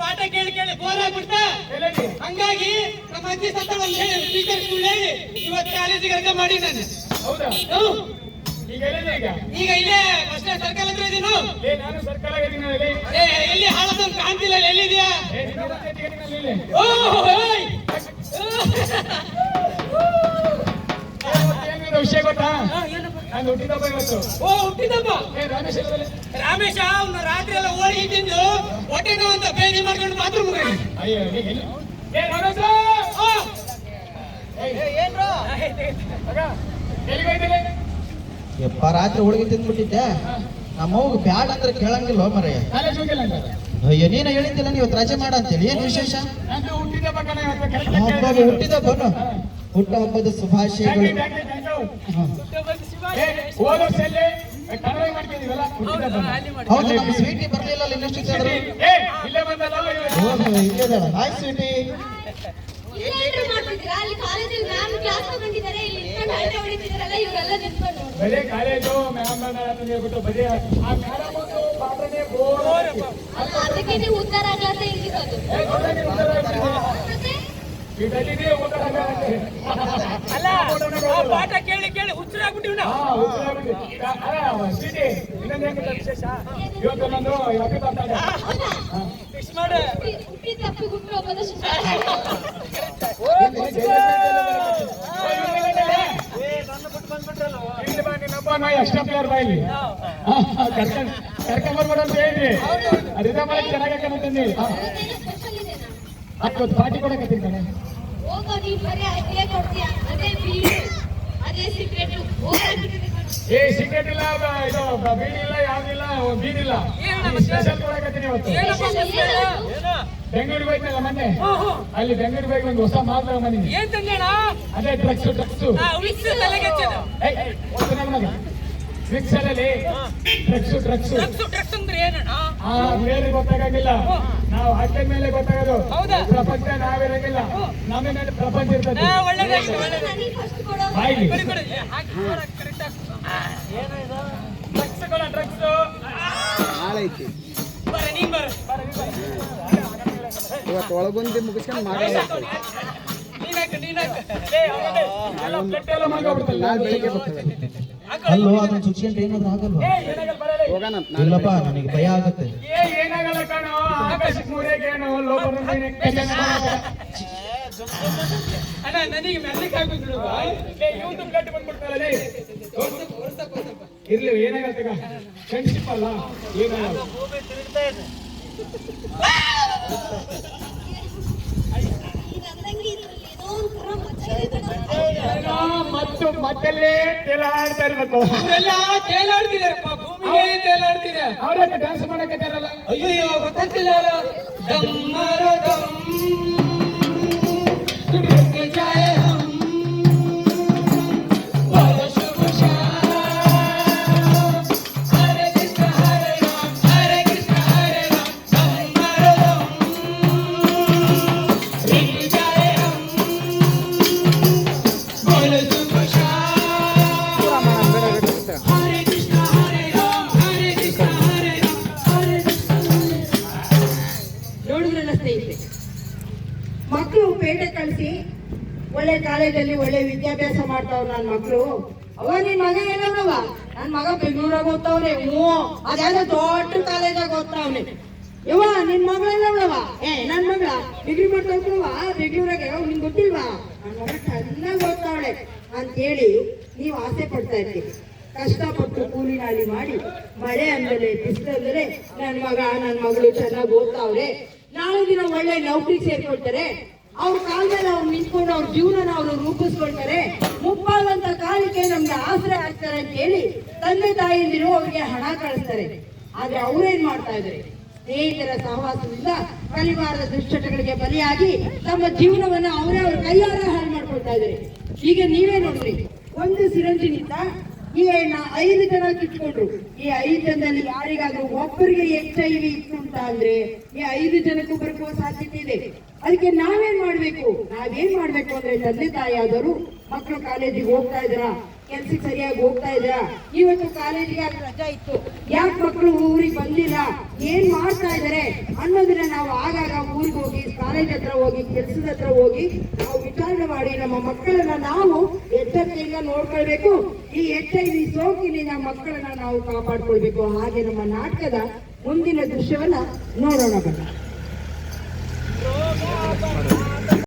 ಪಾಠ ಕೇಳಿ ಕೇಳಿ ಬೋರ್ ಆಗ್ಬಿಡ್ತಾ ಹಂಗಾಗಿ ನಮ್ಮ ಅಜ್ಜಿ ಸತ್ತವಲ್ಲಿ ಟೀಚರ್ ಸ್ಕೂಲ್ ಹೇಳಿ ಇವತ್ತು ಕಾಲೇಜಿಗೆ ರಜೆ ಮಾಡಿ ನಾನು. ಹೌದಾ? ಈಗ ಇಲ್ಲೇ ಬಸ್ ಸ್ಟ್ಯಾಂಡ್ ಸರ್ಕಲ್ ಹತ್ರ ಇದೀನು. ನಾನು ಸರ್ಕಲ್ ಆಗಿದ್ದೀನಿ. ಎಲ್ಲಿ ಹಾಳದ ಕಾಣ್ತಿಲ್ಲ, ಎಲ್ಲಿದ್ಯಾ? ವಿಷಯ ಗೊತ್ತಾ? ನಾನು ಹುಟ್ಟಿದಬ್ಬ ಇವತ್ತು. ಓ ಹುಟ್ಟಿದಬ್ಬ. ರಾಮೇಶ ಅವ್ನ ರಾತ್ರಿ ಎಲ್ಲ ಹೋಳಿಗೆ ತಿಂದು ಹೊಟ್ಟೆ ನೋವಂತ ಬೇದಿ ಮಾಡ್ಕೊಂಡು ಬಾತ್ರೂಮ್ ಹೋಗಿ. ಅಯ್ಯೋ ಯಪ್ಪ ರಾತ್ರಿ ಹೋಳಿಗೆ ತಿಂದ್ಬಿಟ್ಟಿದ್ದೆ. ನಮ್ಮವ್ಗ ಬ್ಯಾಡ ಅಂದ್ರೆ ಕೇಳಂಗಿಲ್ಲ ಮರೆ. ಅಯ್ಯೋ ನೀನ ಹೇಳಿದ್ದಿಲ್ಲ ನೀವು ರಜೆ ಮಾಡ ಅಂತೇಳಿ. ಏನ್ ವಿಶೇಷ? ಹುಟ್ಟಿದಬ್ಬನು ಹುಟ್ಟ ಹಬ್ಬದ ಶುಭಾಶಯಗಳು. ಹೌದು, ನಮ್ಮ ಸ್ವೀಟಿ ಬರ್ಲಿಲ್ಲ. ಇನ್ನಷ್ಟು ಹಾಯ್ ಸ್ವೀಟಿ. ಬರೀ ಕಾಲೇಜು ಮ್ಯಾಮ್ ಹೇಳ್ಬಿಟ್ಟು ಬರೀ ಆ ಮೇಡಮ್ ಪಾತ್ರನೇ ಬೋರ್. ಅದಕ್ಕೆ ಉತ್ತರ ಆಗ್ಲಾರ್ದ ಹಿಂಗಿರೋದು. ಅಲ್ಲ ಪಾಠ ಕೇಳಿ ಕೇಳಿ ಹುಚ್ಚರಾಗ್ಬಿಟ್ಟಿವ್ ನಾವು. ವಿಶೇಷ ಇವತ್ತು ನಂದು ಅಪ್ಪಿ ಬರ್ತಾರೆ. ಫಿಕ್ಸ್ ಮಾಡ ಎಕ್ಸ್ಟ್ರಾ ಪ್ಲೇಯರ್ ಬಾಯಿಲಿ ಕರ್ಕೊಂಡ್ಬರ್ಬೇಡ ಅಂತ ಹೇಳ್ರಿ. ಅದಿದ ಮಾಡಕ್ ಚೆನ್ನಾಗಿ ಹತ್ತು ಪಾರ್ಟಿ ಕೊಡಕತ್ತೀನಿ ಕಣೆ. ಏ ಸಿಗರೇಟ್ ಇಲ್ಲ, ಇದು ಬೀಡಿ ಇಲ್ಲ, ಯಾವ್ದಿಲ್ಲ, ಬೀದಿಲ್ಲ. ಸ್ಪೆಷಲ್ ಕೊಡಕತ್ತೀನಿ ಇವತ್ತು. ಬೆಂಗಳೂರಿಗೆ ಹೋಯ್ತಲ್ಲ ಮೊನ್ನೆ, ಅಲ್ಲಿ ಬೆಂಗಳೂರಿಗೆ ಹೋಗಿ ಒಂದು ಹೊಸ ಮಾಲ್ ತಗೊಂಡ್ಬಂದಿನಿ. ಅದೇ ಡ್ರಗ್ಸ್ ಮಿಕ್ಸರಲ್ಲಿ ಡ್ರಗ್ಸ್ ಬೇರೆ ಗೊತ್ತಾಗಂಗಿಲ್ಲ. ನಾವು ಹಾಕಿದ ಮೇಲೆ ಗೊತ್ತಾಗೋದು. ಪ್ರಪಂಚ ನಾವಿರಂಗಿಲ್ಲ, ನಮ್ಮ ಮೇಲೆ ಪ್ರಪಂಚ ಇರ್ತದೆ. ಇವತ್ತು ಒಳಗೊಂದು ಮುಗಿಸ್ಕೊಂಡು ಮಾಡೋದು. ಅಲ್ಲೋ ಅದನ್ನ ಚುಚ್ಚಿಂಡ್ರೆ ಏನಾದ್ರು ಆಗಲ್ವಾ? ಇಲ್ಲಪ್ಪ, ನನಗೆ ಭಯ ಆಗತ್ತೆ. ಏನಾಗಲ್ಲ ಕಾಣೋ, ಆಕಾಶಕ್ಕೆ ಮೂರೇಗೇನು ಅಣ್ಣ ನನಗೆ ಮೆಲ್ಲಿಗೆ ಆಗ್ಬೇಕು. ಇವತ್ತು ಗಟ್ಟಿ ಬಂದ್ಬಿಡ್ತಾರಲ್ಲ. ಇರ್ಲಿ, ಏನಾಗತ್ತ ಫ್ರೆಂಡ್ಶಿಪ್ ಅಲ್ಲ, ಏನಾಗಲ್ಲ. ಮತ್ತು ಮತ್ತಲ್ಲೇ ತೇಲಾಡ್ತಾ ಇರ್ಬೇಕು. ತೇಲಾಡ್ತಿದಾರಪ್ಪ, ಭೂಮಿಗೆ ತೇಲಾಡ್ತಿದೆ. ಅವ್ರನ್ನ ಡ್ಯಾನ್ಸ್ ಮಾಡಕತ್ತಾರಲ್ಲ. ಅಯ್ಯೋ ಗೊತ್ತಾಗ್ತಿಲ್ಲ. ಪೇಟೆ ಕಳಿಸಿ ಒಳ್ಳೆ ಕಾಲೇಜಲ್ಲಿ ಒಳ್ಳೆ ವಿದ್ಯಾಭ್ಯಾಸ ಮಾಡ್ತಾವ್ ನನ್ನ ಮಕ್ಕಳು. ಅವ ನಿನ್ ಮಗ ಏನವ? ನನ್ ಮಗ ಬೆಂಗಳೂರಾಗ ಓದ್ತಾವ್ನೆ. ಅದ್ಯಾವ್ದೋ ದೊಡ್ಡ ಕಾಲೇಜಾಗ ಓದ್ತಾವ್ನೆ. ಯವ್ವ ನಿನ್ ಮಗಳೆಲ್ಲವ? ನನ್ ಮಗಳ ಡಿಗ್ರಿ ಮಾಡ್ತಾವ್ವಾ ಬೆಂಗಳೂರಾಗ, ನಿಂಗೆ ಗೊತ್ತಿಲ್ವಾ? ನನ್ ಮಗ ಚೆನ್ನಾಗಿ ಓದ್ತಾವಳೆ ಅಂತೇಳಿ ನೀವು ಆಸೆ ಪಡ್ತಾ ಇರ್ತೀವಿ. ಕಷ್ಟಪಟ್ಟು ಕೂಲಿ ನಾಲಿ ಮಾಡಿ ಮಳೆ ಅಂದಲೆ ಬಿಸಿಲಂದಲೆ ನನ್ ಮಗಳು ಚೆನ್ನಾಗಿ ಓದ್ತಾವ್ರೆ, ನಾಳೆ ದಿನ ಒಳ್ಳೆ ನೌಕರಿ ಸೇರ್ಕೊಳ್ತಾರೆ, ಅವ್ರ ಕಾಲ ಮೇಲೆ ಅವ್ರು ನಿಂತ್ಕೊಂಡು ಅವ್ರ ಜೀವನ ಅವರು ರೂಪಿಸ್ಕೊಳ್ತಾರೆ, ಮುಪ್ಪಾದಂತ ಕಾಲಕ್ಕೆ ನಮ್ಗೆ ಆಸರೆ ಆಗ್ತಾರೆ ಅಂತ ಹೇಳಿ ತಂದೆ ತಾಯಿಯಂದಿರು ಅವ್ರಿಗೆ ಹಣ ಕಳಿಸ್ತಾರೆ. ಆದ್ರೆ ಅವ್ರೇನ್ ಮಾಡ್ತಾ ಇದ್ದಾರೆ? ಸ್ನೇಹಿತರ ಸಹವಾಸದಿಂದ ಪರಿವಾರದ ದುಶ್ಚಟಗಳಿಗೆ ಬಲಿಯಾಗಿ ತಮ್ಮ ಜೀವನವನ್ನ ಅವರೇ ಅವ್ರ ಕೈಯಾರ ಹಾಳು ಮಾಡ್ಕೊಳ್ತಾ ಇದ್ದಾರೆ. ಈಗ ನೀವೇ ನೋಡ್ರಿ, ಒಂದು ಸಿರಂಜಿನಿಂದ ಈ 5 ಜನ ಕಿತ್ಕೊಂಡ್ರು. ಈ 5 ಜನದಲ್ಲಿ ಯಾರಿಗಾದ್ರೂ ಒಬ್ಬರಿಗೆ HIV ಇತ್ತು ಅಂತ ಅಂದ್ರೆ ಈ 5 ಜನಕ್ಕೂ ಬರುವ ಸಾಧ್ಯತೆ ಇದೆ. ಅದಕ್ಕೆ ನಾವೇನ್ ಮಾಡ್ಬೇಕು ಅಂದ್ರೆ ತಂದೆ ತಾಯಿ ಆದವರು ಮಕ್ಕಳು ಕಾಲೇಜಿಗೆ ಹೋಗ್ತಾ ಇದ್ರ, ಕೆಲ್ಸಕ್ಕೆ ಸರಿಯಾಗಿ ಹೋಗ್ತಾ ಇದ್ರ, ಇವತ್ತು ಕಾಲೇಜಿಗೆ ರಜಾ ಇತ್ತು, ಯಾಕೆ ಮಕ್ಕಳು ಊರಿಗೆ ಬಂದಿಲ್ಲ, ಏನ್ ಮಾಡ್ತಾ ಇದಾರೆ ಅನ್ನೋದನ್ನ ನಾವು ಆಗಾಗ ಊರಿಗೆ ಹೋಗಿ, ಕಾಲೇಜ್ ಹತ್ರ ಹೋಗಿ, ಕೆಲ್ಸದ ಹತ್ರ ಹೋಗಿ ನಾವು ವಿಚಾರಣೆ ಮಾಡಿ ನಮ್ಮ ಮಕ್ಕಳನ್ನ ನಾವು ಎಚ್ಚರಿಕೆಯಿಂದ ನೋಡ್ಕೊಳ್ಬೇಕು. ಈ HIV ಸೋಂಕಿನಿಂದ ಮಕ್ಕಳನ್ನ ನಾವು ಕಾಪಾಡ್ಕೊಳ್ಬೇಕು. ಹಾಗೆ ನಮ್ಮ ನಾಟಕದ ಮುಂದಿನ ದೃಶ್ಯವನ್ನ ನೋಡೋಣ ಬನ್ನಿ.